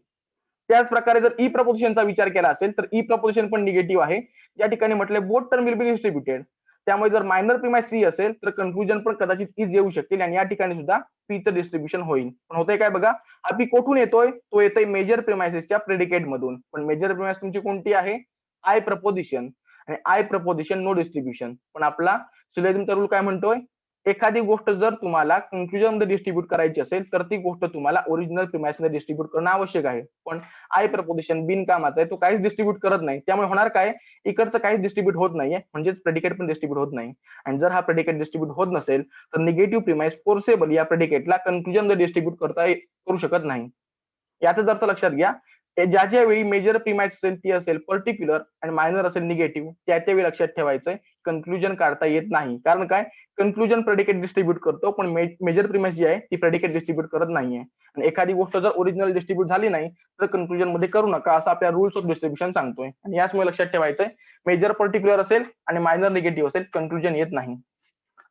त्याच प्रकारे जर ई प्रपोजिशनचा विचार केला असेल तर ई प्रपोजिशन पण निगेटिव्ह आहे. या ठिकाणी म्हटले both term will be distributed, त्यामुळे जर मायनर प्रिमाइस सी असेल तर कन्क्लुजन पण कदाचित इज येऊ शकेल आणि या ठिकाणी सुद्धा पीचं डिस्ट्रीब्युशन होईल. पण होतंय काय बघा, हा पी कुठून येतोय, तो येतोय मेजर प्रिमाइसेसच्या प्रेडिकेट मधून. पण मेजर प्रिमाइस तुमची कोणती आहे, आय प्रपोजिशन, आणि आय प्रपोजिशन नो डिस्ट्रीब्युशन. पण आपला सिलेबसचा रूल काय म्हणतोय, एखादी गोष्ट जर तुम्हाला कन्क्लुजन मध्ये डिस्ट्रीब्यूट करायची असेल तर ती गोष्ट तुम्हाला ओरिजिनल प्रिमाइस मध्ये डिस्ट्रीब्यूट करणं आवश्यक आहे. पण आय प्रपोजिशन बिनकामाचा आहे, तो काहीच डिस्ट्रीब्यूट करत नाही. त्यामुळे होणार काय, इकडचं काहीच डिस्ट्रीब्यूट होत नाहीये, म्हणजेच प्रेडिकेट पण डिस्ट्रीब्यूट होत नाही. आणि जर हा प्रेडिकेट डिस्ट्रीब्यूट होत नसेल तर निगेटिव्ह प्रिमाइस फोर्सेबल या प्रेडिकेटला कन्क्लुजन मध्ये डिस्ट्रीब्यूट करू शकत नाही. याचा अर्थ लक्षात घ्या, ज्या ज्या वेळी मेजर प्रिमाइस असेल ती असेल पर्टिक्युलर आणि मायनर असेल निगेटिव्ह, त्या त्यावेळी लक्षात ठेवायचंय कन्क्लुजन काढता येत नाही. कारण काय, कन्क्लुजन प्रेडिकेट डिस्ट्रीब्यूट करतो, पण मेजर प्रिमाइस जी आहे ती प्रेडिकेट डिस्ट्रीब्यूट करत नाहीये. आणि एखादी गोष्ट जर ओरिजिनल डिस्ट्रीब्यूट झाली नाही तर कन्क्लुजन मध्ये करू नका, असं आपल्या रुल्स ऑफ डिस्ट्रीब्युशन सांगतोय. आणि याचमुळे लक्षात ठेवायचंय मेजर पर्टिक्युलर असेल आणि मायनर निगेटिव्ह असेल कन्क्लुजन येत नाही.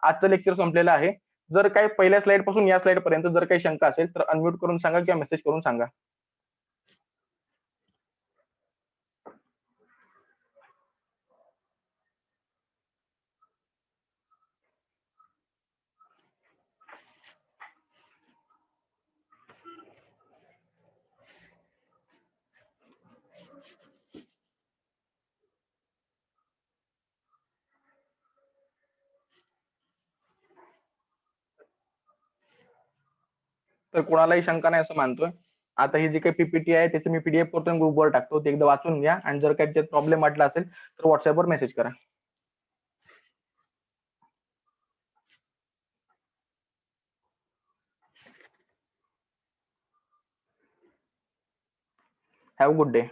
आजचं लेक्चर संपलेलं आहे. जर काही पहिल्या स्लाइड पासून या स्लाइड पर्यंत जर काही शंका असेल तर अनम्यूट करून सांगा किंवा मेसेज करून सांगा. तर कोणालाही शंका नाही असं मानतोय. आता ही जी काही पीपीटी आहे त्याची मी पीडीएफ करून ग्रुपवर टाकतो, ते एकदा वाचून घ्या आणि जर काही प्रॉब्लेम वाटला असेल तर व्हॉट्सअपवर मेसेज करा. Have good day.